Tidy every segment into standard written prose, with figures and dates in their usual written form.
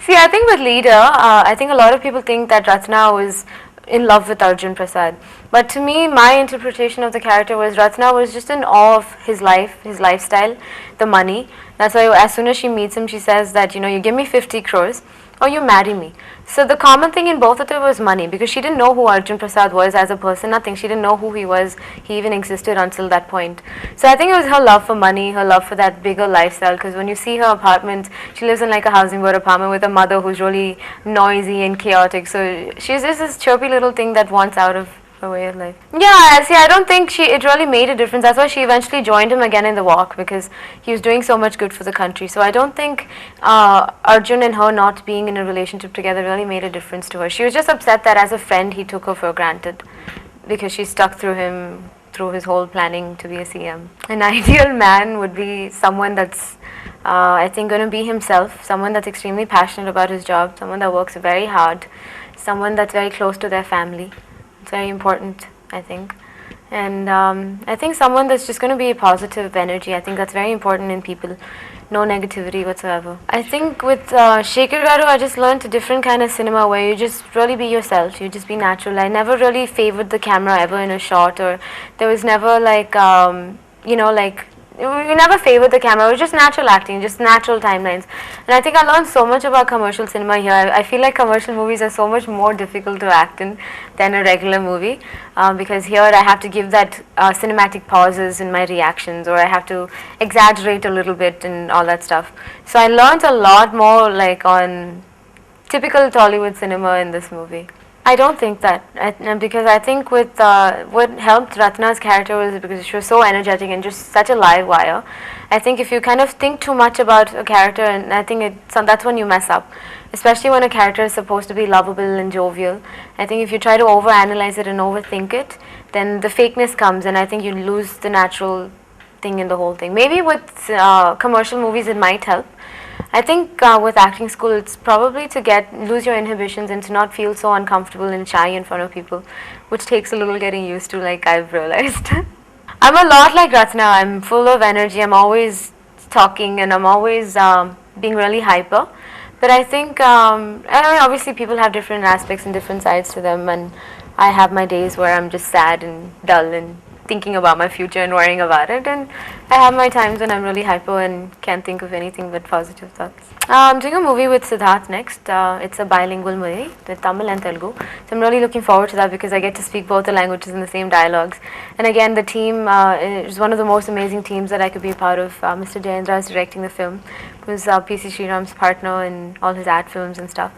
See, I think with leader, I think a lot of people think that Ratna was in love with Arjun Prasad. But to me, my interpretation of the character was Ratna was just in awe of his life, his lifestyle, the money. That's why as soon as she meets him, she says that, you give me 50 crores or you marry me. So the common thing in both of them was money, because she didn't know who Arjun Prasad was as a person, nothing. She didn't know who he was, he even existed until that point. So I think it was her love for money, her love for that bigger lifestyle, because when you see her apartment, she lives in like a housing board apartment with a mother who's really noisy and chaotic. So she's just this chirpy little thing that wants out of her way of life. Yeah, see, I don't think it really made a difference. That's why she eventually joined him again in the walk, because he was doing so much good for the country. So I don't think Arjun and her not being in a relationship together really made a difference to her. She was just upset that as a friend he took her for granted, because she stuck through him through his whole planning to be a CM. An ideal man would be someone that's I think going to be himself, someone that's extremely passionate about his job, someone that works very hard, someone that's very close to their family. It's very important, I think. And I think someone that's just going to be a positive energy. I think that's very important in people. No negativity whatsoever. I think with Shekhar Garu, I just learned a different kind of cinema where you just really be yourself. You just be natural. I never really favored the camera ever in a shot, or there was never like, we never favored the camera. It was just natural acting, just natural timelines. And I think I learned so much about commercial cinema here. I feel like commercial movies are so much more difficult to act in than a regular movie, because here I have to give that cinematic pauses in my reactions, or I have to exaggerate a little bit and all that stuff. So I learned a lot more like on typical Tollywood cinema in this movie. I don't think that, because I think with what helped Ratna's character was because she was so energetic and just such a live wire. I think if you kind of think too much about a character, and I think that's when you mess up, especially when a character is supposed to be lovable and jovial. I think if you try to overanalyze it and overthink it, then the fakeness comes, and I think you lose the natural thing in the whole thing. Maybe with commercial movies it might help. I think with acting school, it's probably to lose your inhibitions and to not feel so uncomfortable and shy in front of people, which takes a little getting used to, like I've realized. I'm a lot like Ratna. I'm full of energy. I'm always talking, and I'm always being really hyper. But I think, obviously people have different aspects and different sides to them, and I have my days where I'm just sad and dull and thinking about my future and worrying about it, and I have my times when I'm really hyper and can't think of anything but positive thoughts. I'm doing a movie with Siddharth next. It's a bilingual movie with Tamil and Telugu, so I'm really looking forward to that because I get to speak both the languages in the same dialogues. And again, the team is one of the most amazing teams that I could be a part of. Mr. Jayendra is directing the film, who's PC Sriram's partner in all his ad films and stuff.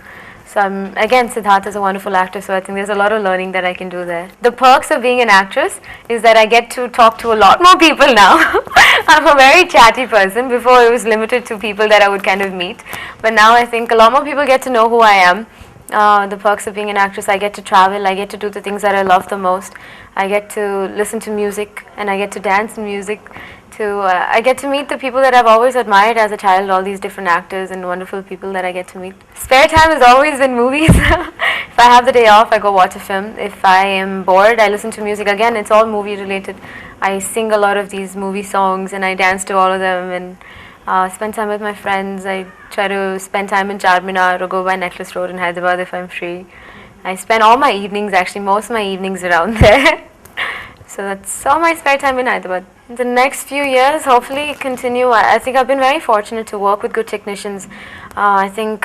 So again, Siddharth is a wonderful actor, so I think there's a lot of learning that I can do there. The perks of being an actress is that I get to talk to a lot more people now. I'm a very chatty person. Before it was limited to people that I would kind of meet, but now I think a lot more people get to know who I am. The perks of being an actress, I get to travel, I get to do the things that I love the most. I get to listen to music, and I get to dance to music. I get to meet the people that I've always admired as a child, all these different actors and wonderful people that I get to meet. Spare time has always been movies. If I have the day off, I go watch a film. If I am bored, I listen to music. Again, it's all movie related. I sing a lot of these movie songs, and I dance to all of them, and spend time with my friends. I try to spend time in Charminar or go by Necklace Road in Hyderabad if I'm free. I spend all my evenings, actually most of my evenings around there. So that's all my spare time in Hyderabad. In the next few years, hopefully continue. I think I've been very fortunate to work with good technicians. I think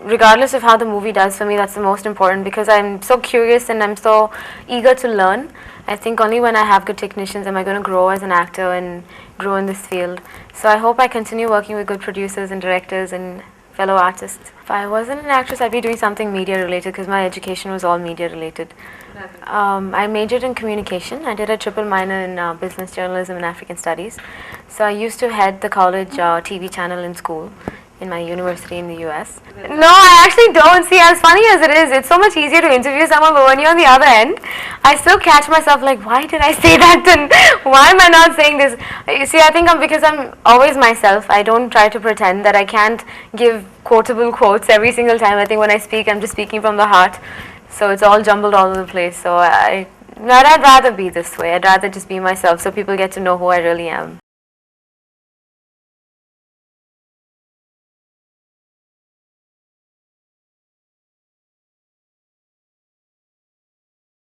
regardless of how the movie does for me, that's the most important, because I'm so curious and I'm so eager to learn. I think only when I have good technicians am I going to grow as an actor and grow in this field. So I hope I continue working with good producers and directors and fellow artists. If I wasn't an actress, I'd be doing something media related, because my education was all media related. I majored in communication. I did a triple minor in business journalism and African studies. So I used to head the college TV channel in school, in my university in the US. No, I actually don't. See, as funny as it is, it's so much easier to interview someone, but when you're on the other end, I still catch myself like, why did I say that, and why am I not saying this? You see, I think because I'm always myself. I don't try to pretend that I can't give quotable quotes every single time. I think when I speak, I'm just speaking from the heart. So it's all jumbled all over the place. So I'd rather be this way. I'd rather just be myself so people get to know who I really am.